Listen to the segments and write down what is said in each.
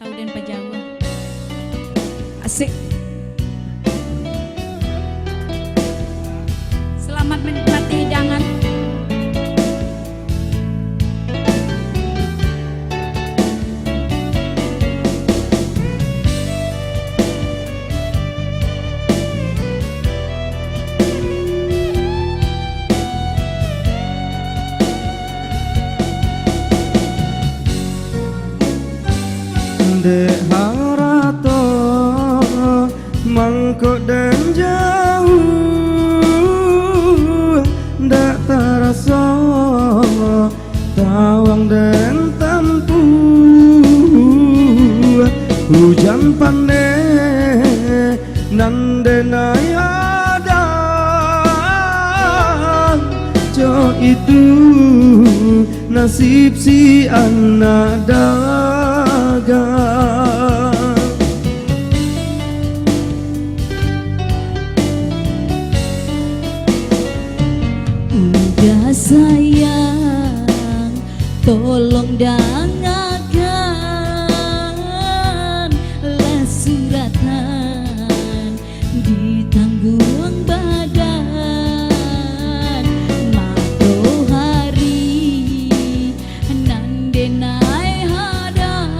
Tahu dan Pajawa. Asik. Selamat menikmati hidangan. Dek harato mangkok dan jauh dak terasa tawang dan tempuh hujan pandai nan denai ada jo itu nasib si anak dagang. Udah sayang, tolong dangakan lah suratan ditanggung badan matahari nan denai hadang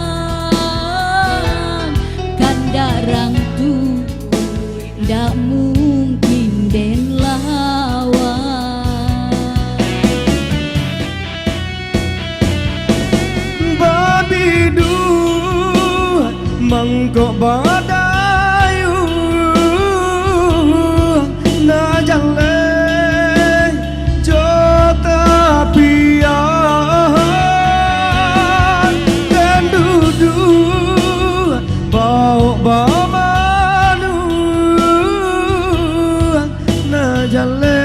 kandarang tu ndak mungkin den lawan. Babidu mangkok badayu na jale jota pian dan duduk bau bamanu na jale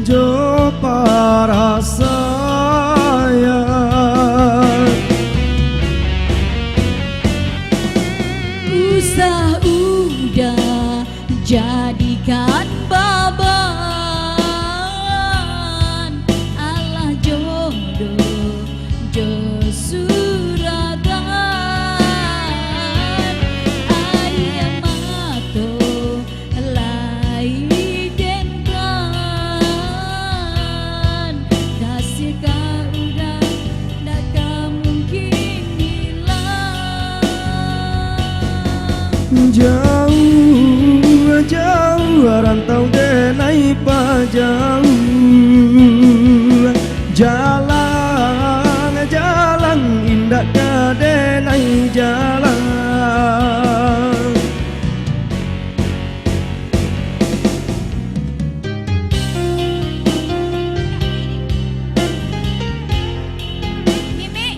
jo para saya. Usah udah jadikan baban Allah jodoh jo suratan ayam mato lai denkan kasih kau udah tak mungkin hilang. Jauh jauh rantau denai pajauh jalan jalan indah ke denai jalan. Mimi.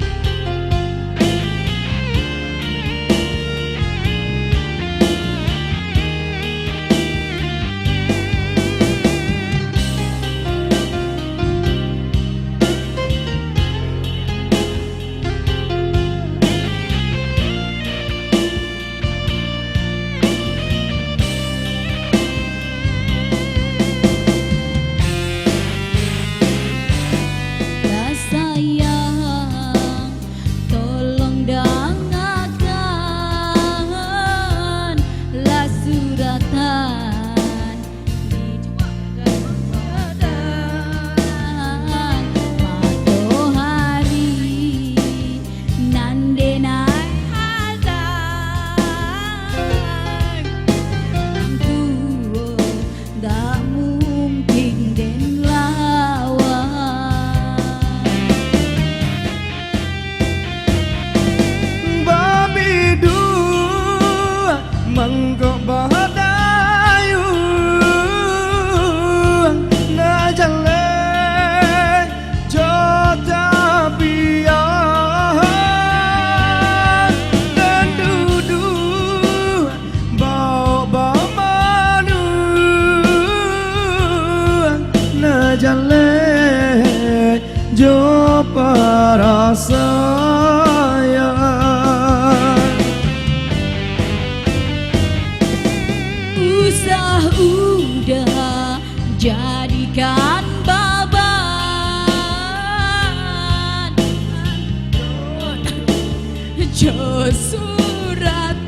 no suratan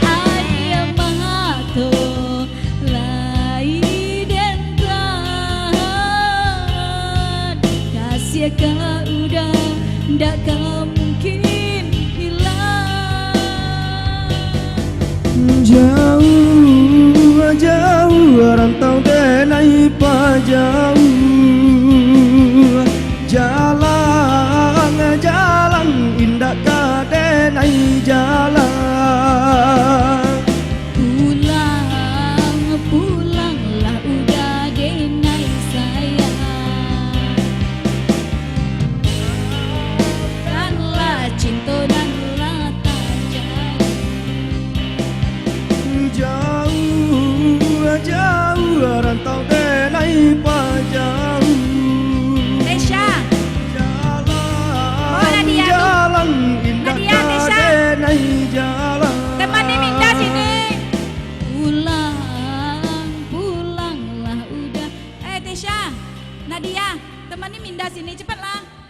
ayam mato lai dentan kasih kau udah ndak kau mungkin hilang. Jauh jauh rantau denai pa jauh jalan jalan indah ka denai jalan Pulang pulanglah udah denai sayang kanlah cinta dan tak jadi. jauh jauh rantau denai pa jauh Tesha, jalan Nadia tuh. jalan indah Nadia, ka Tesha. denai jalan temani Minda sini. Pulanglah udah. Tesha, Nadia, temani Minda sini cepatlah.